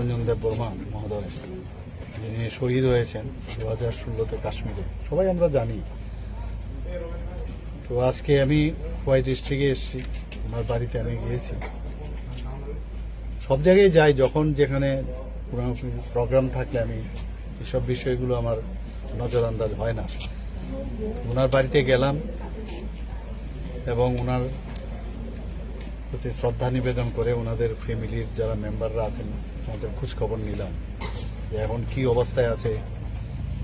চিত্তরঞ্জন দেব বর্মা মহোদয় যিনি শহীদ হয়েছেন 2016-তে কাশ্মীরে, সবাই আমরা জানি। তো আজকে আমি খোয়াই ডিস্ট্রিক্টে এসেছি, ওনার বাড়িতে আমি গিয়েছি। সব জায়গায় যাই, যখন যেখানে কোনো প্রোগ্রাম থাকলে আমি এসব বিষয়গুলো আমার নজর আন্দাজ হয় না। ওনার বাড়িতে গেলাম এবং ওনার প্রতি শ্রদ্ধা নিবেদন করে ওনাদের ফ্যামিলির যারা মেম্বাররা আছেন আমাদের খোঁজখবর নিলাম যে এখন কি অবস্থায় আছে,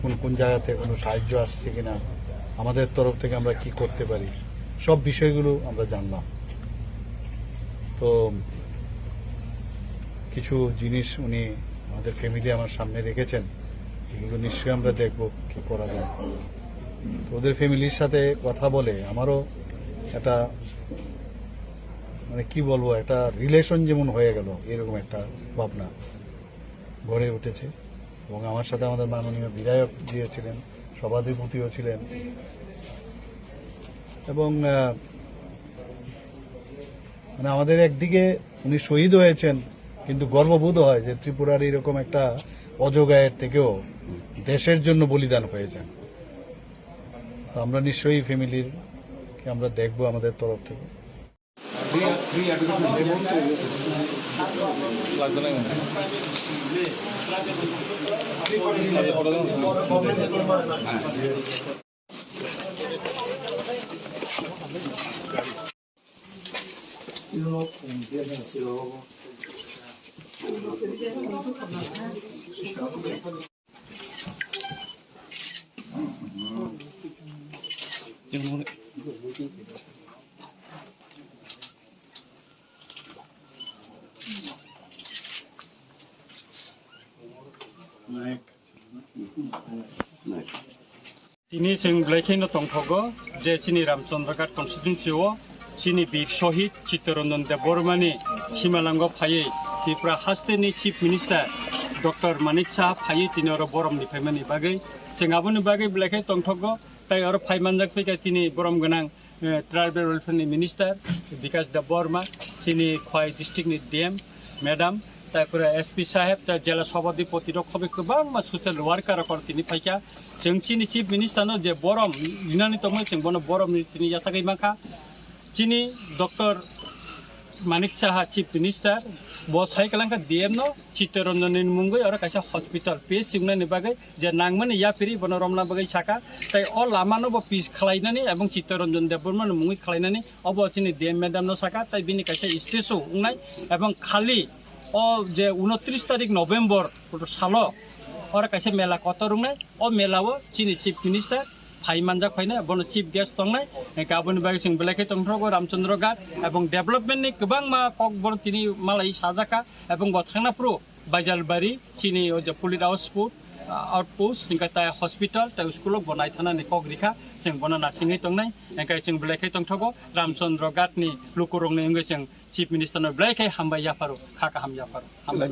কোন কোন জায়গাতে কোনো সাহায্য আসছে কিনা, আমাদের তরফ থেকে আমরা কি করতে পারি, সব বিষয়গুলো আমরা জানলাম। তো কিছু জিনিস উনি আমাদের ফ্যামিলি আমার সামনে রেখেছেন, এগুলো নিশ্চয়ই আমরা দেখব কি করা যায়। তো ওদের ফ্যামিলির সাথে কথা বলে আমারও একটা মানে কি বলবো, একটা রিলেশন যেমন হয়ে গেল এরকম একটা ভাবনা গড়ে উঠেছে। এবং আমার সাথে আমাদের মাননীয় বিধায়ক দিয়েছিলেন, সভাধিপতিও ছিলেন। এবং মানে আমাদের একদিকে উনি শহীদ হয়েছেন, কিন্তু গর্ববোধ হয় যে ত্রিপুরার এরকম একটা অজগায়ের থেকেও দেশের জন্য বলিদান হয়েছেন। আমরা নিশ্চয়ই ফ্যামিলির আমরা দেখবো আমাদের তরফ থেকে। তিনি जों ब्लाइखेनो तंथगो जे चिनि रामचंद्रघाट कन्स्टिट्युन्सियाव चिनि बीर शहीद चित्तरंजन देव बर्मानि सिमालांगो फायै त्रिपुरा हास्टेटनि chief minister doctor Manik Saha फायै तिनि अर बरमनि फायमानि बागै जों आबोनि बागै ब्लाइखे तंथगो ताइ अर फायमानजाक फैगा तिनि बरम गोनां ट्राइबेल वेलफेयारनि मिनिस्टार विकास देव बर्मा चिनि खवाई डिस्ट्रिक्टनि डीएम मेडाम তারপরে এসপি সাহেব তার জেলা সভাধিপতি রক্ষবে গোबां ससियेल वार्कार তিনি ফাইকা जों चिनि चिफ मिनिस्टार जे बरम लिनानि तमो जों बनो बरमनि तिनि यासागै माखा चिनि doctor Manik Saha chief minister बस हाइकलांका डीएम नो चित्तरंजननि मुंगै और कायसा हस्पिटाल पेज सिंगनानि बागै जे नांगमनि याफिरि बनो रमना बागै साका ताइ अ लामानो बो पिस खालायनानि एवं चित्तरंजन देवबर्मानि मुंगै खालायनानि अब चिनि डीएम मेडाम नो साका ताइ बिनि कायसा स्टेजो उंनाय एवं खालि जे 29 तारिख नवेम्बर सालो और कैसे मेला कतरुंगनाय ओ मेलाव चिनि चिफ मिनिस्टार फाइमानजाक फायना बनो चिफ गेस्ट तंनाय गाबोन बागै जों बेलायखे तंथ्रगो रामचंद्रघाट एवं डेभलपमेन्टनि गोबां मा कक बर तिनि मालाय साजाका एवं गथांनाफ्रु बाइजालबारि चिनि जे पुलिस आउटपोस्ट जिंका ताय हस्पिटाल ताय स्कुलाव बनाय थानानै कक रिखा जों बनो नासिङै तंनाय एंखाय जों बेलायखे तंथ्रगो रामचंद्रघाटनि लुकुरंनि जों चिफ मिनिस्टार बेलायखे हामबाय याफारु खाका हाम याफारु हामबाय